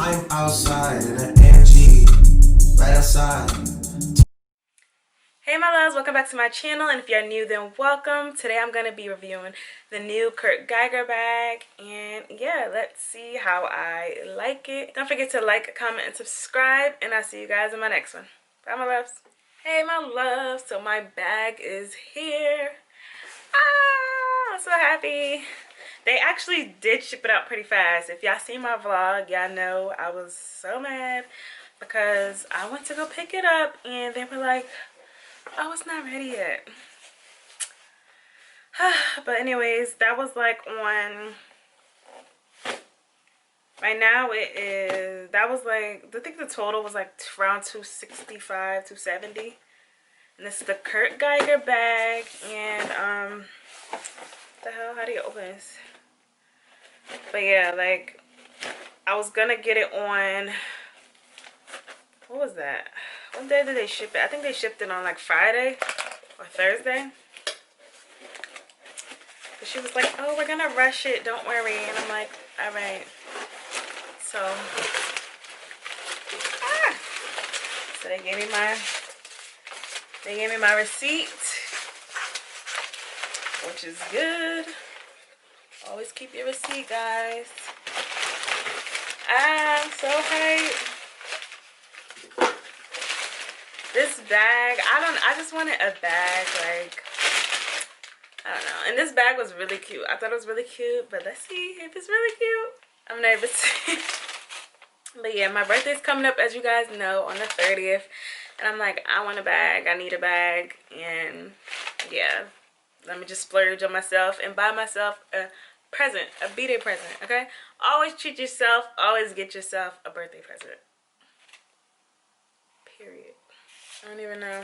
I'm outside in an Angie, right outside. Hey my loves, welcome back to my channel, and if you're new then welcome. Today I'm going to be reviewing the new Kirk Geiger bag, and yeah, let's see how I like it. Don't forget to like, comment, and subscribe, and I'll see you guys in my next one. Bye my loves. Hey my loves, so my bag is here. I'm so happy. They actually did ship it out pretty fast. If y'all seen my vlog, y'all know I was so mad because I went to go pick it up and they were like, oh, it's not ready yet. But anyways, that was like on, right now it is, that was like, I think the total was like around 265, 270. And this is the Kirk Geiger bag, and what the hell, how do you open this? But yeah, like, I was gonna get it on, what was that? What day did they ship it? I think they shipped it on like Friday or Thursday. But she was like, oh, we're gonna rush it, don't worry. And I'm like, all right. So, so they gave me my receipt, which is good. Always keep your receipt, guys. I'm so hyped. This bag, I just wanted a bag, like, I don't know. And this bag was really cute. I thought it was really cute, but let's see if it's really cute. I'm nervous. But yeah, my birthday's coming up, as you guys know, on the 30th. And I'm like, I want a bag. I need a bag. And yeah, let me just splurge on myself and buy myself a present, a b-day present, okay? Always treat yourself. Always get yourself a birthday present. Period. I don't even know.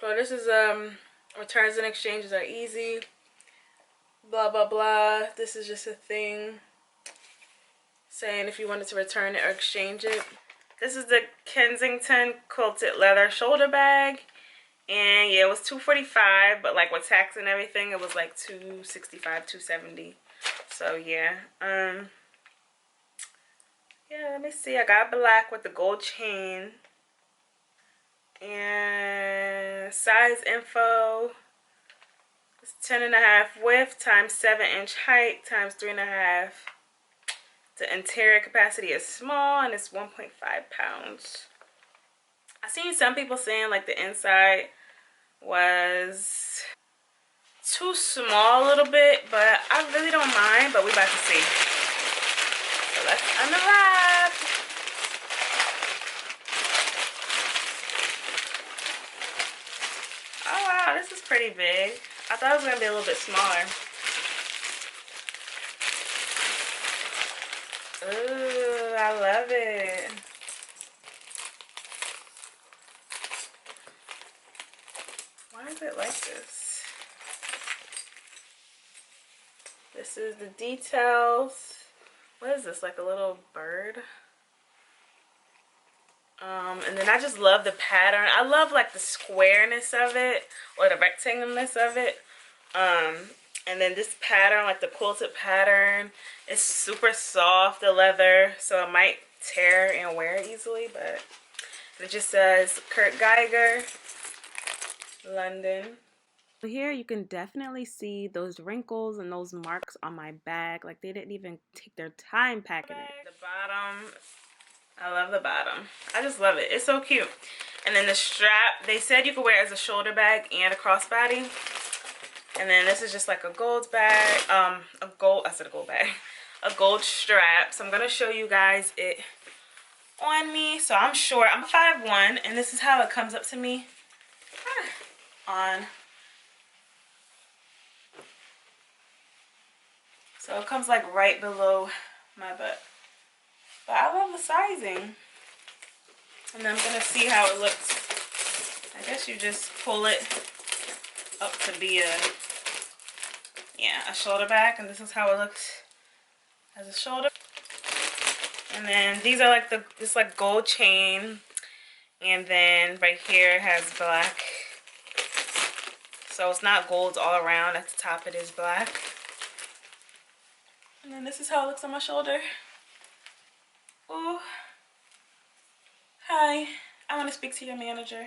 So this is, returns and exchanges are easy. Blah, blah, blah. This is just a thing saying if you wanted to return it or exchange it. This is the Kensington Quilted leather shoulder bag. And yeah, it was $245, but like with tax and everything, it was like $265, $270. So yeah. Yeah, let me see. I got black with the gold chain. And size info. It's 10.5 width times 7-inch height times 3.5. The interior capacity is small and it's 1.5 pounds. I've seen some people saying like the inside was too small a little bit, but I really don't mind, but we about to see. So let's unwrap. Oh wow, this is pretty big. I thought it was gonna be a little bit smaller. Ooh, I love it. Why is it like this? This is the details. What is this, like a little bird? And then I just love the pattern. I love like the squareness of it, or the rectangleness of it. And then this pattern, like the quilted pattern, is super soft, the leather, so it might tear and wear easily, but it just says Kirk Geiger, London. Here you can definitely see those wrinkles and those marks on my bag. Like they didn't even take their time packing it. The bottom, I love the bottom. I just love it. It's so cute. And then the strap, they said you could wear it as a shoulder bag and a crossbody. And then this is just like a gold bag, a gold strap. So I'm gonna show you guys it on me. So I'm short, I'm 5'1", and this is how it comes up to me on. So it comes like right below my butt. But I love the sizing. And then I'm gonna see how it looks. I guess you just pull it up to be a shoulder bag, and this is how it looks as a shoulder. And then these are like this like gold chain, and then right here it has black. So it's not gold all around. At the top it is black. And then this is how it looks on my shoulder. Oh, hi. I want to speak to your manager.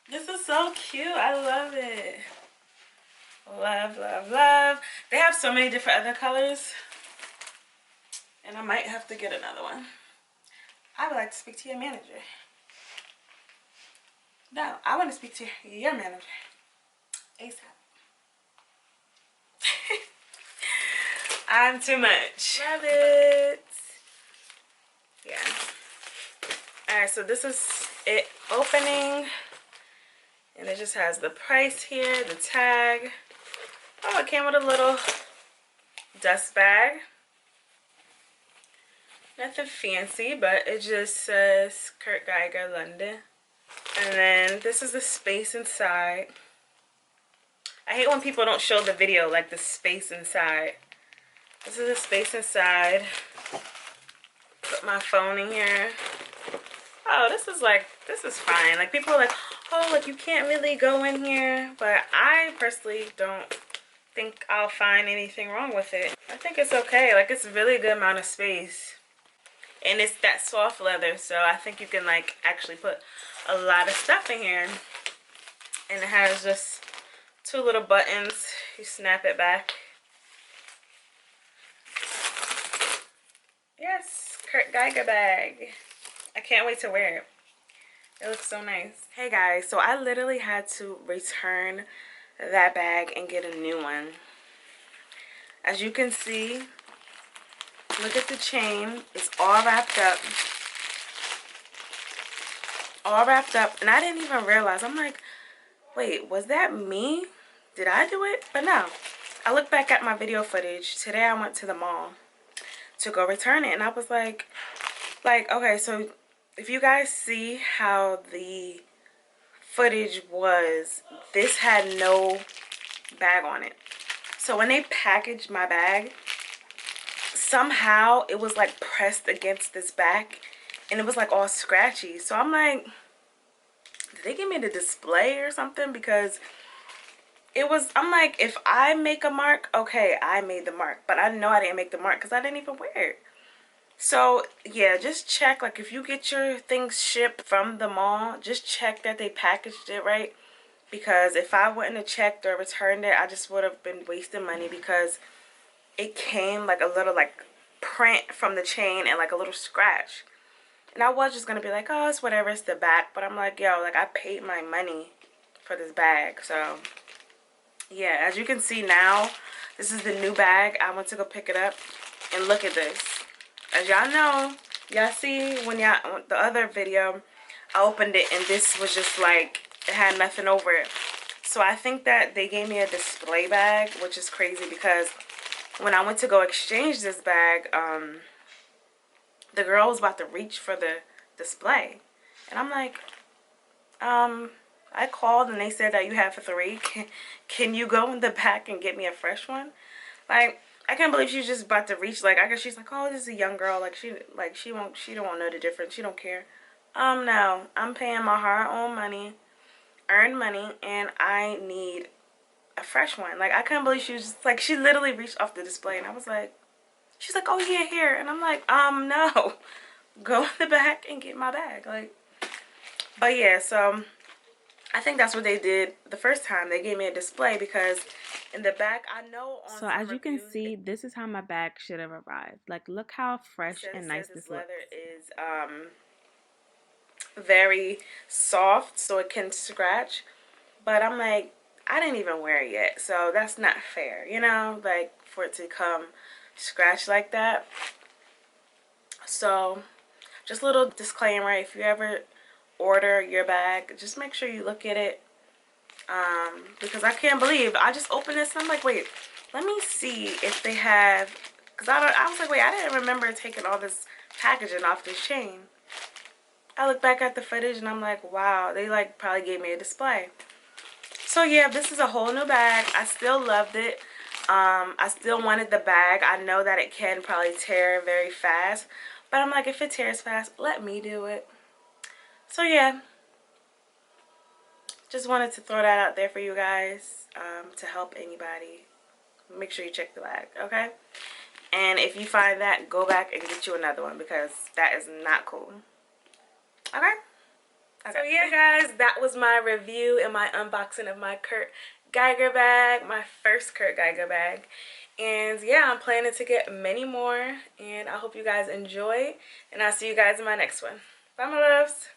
This is so cute. I love it. Love, love, love. They have so many different other colors. And I might have to get another one. I would like to speak to your manager. No, I want to speak to your manager. ASAP. I'm too much. Love it. Yeah. Alright, so this is it opening. And it just has the price here, the tag. Oh, it came with a little dust bag. Nothing fancy, but it just says Kirk Geiger, London. And then this is the space inside. I hate when people don't show the video, like the space inside. This is the space inside. Put my phone in here. Oh, this is fine. Like, people are like, oh, like, you can't really go in here. But I personally don't think I'll find anything wrong with it. I think it's okay. Like, it's a really good amount of space. And it's that soft leather, so I think you can, like, actually put a lot of stuff in here. And it has just 2 little buttons. You snap it back. Yes, Kirk Geiger bag. I can't wait to wear it. It looks so nice. Hey guys, so I literally had to return that bag and get a new one. As you can see, look at the chain. It's all wrapped up. All wrapped up. And I didn't even realize. I'm like, wait, was that me? Did I do it? But no. I looked back at my video footage. Today I went to the mall to go return it. And I was like, okay, so if you guys see how the footage was, this had no bag on it. So when they packaged my bag, somehow it was like pressed against this back and it was like all scratchy. So I'm like, did they give me the display or something? Because it was, I'm like, if I make a mark, okay, I made the mark, but I know I didn't make the mark because I didn't even wear it. So yeah, just check, like, if you get your things shipped from the mall, just check that they packaged it right. Because if I wouldn't have checked or returned it, I just would have been wasting money, because it came like a little like print from the chain and like a little scratch. And I was just gonna be like, oh, it's whatever, it's the back. But I'm like, yo, like, I paid my money for this bag. So yeah, as you can see now, this is the new bag. I went to go pick it up, and look at this. As y'all know, y'all see when the other video, I opened it and this was just like, it had nothing over it. So I think that they gave me a display bag, which is crazy, because when I went to go exchange this bag, the girl was about to reach for the display. And I'm like, I called and they said that you have 3. Can you go in the back and get me a fresh one? Like, I can't believe she's just about to reach. Like, I guess she's like, oh, this is a young girl. Like, she don't know the difference. She don't care. No, I'm paying my hard-earned money, and I need a fresh one. Like, I couldn't believe she was just, like, she literally reached off the display, and I was like, she's like, oh yeah, here. And I'm like, no, go in the back and get my bag. Like, but yeah, so I think that's what they did the first time. They gave me a display, because in the back, I know on so as you can see, this is how my bag should have arrived. Like, look how fresh and nice this looks. leather is very soft, so it can scratch. But I'm like, I didn't even wear it yet, so that's not fair, you know, like, for it to come scratched like that. So just a little disclaimer, if you ever order your bag, just make sure you look at it, because I can't believe I just opened this and I'm like, wait, let me see if they have, because I was like, wait, I didn't remember taking all this packaging off this chain. I look back at the footage and I'm like, wow, they like probably gave me a display. So yeah, this is a whole new bag. I still loved it. I still wanted the bag. I know that it can probably tear very fast, but I'm like, if it tears fast, let me do it. So yeah, just wanted to throw that out there for you guys, to help anybody. Make sure you check the bag, okay? And if you find that, go back and get you another one because that is not cool. Okay? So yeah, guys, that was my review and my unboxing of my Kirk Geiger bag, my first Kirk Geiger bag. And yeah, I'm planning to get many more, and I hope you guys enjoy, and I'll see you guys in my next one. Bye, my loves.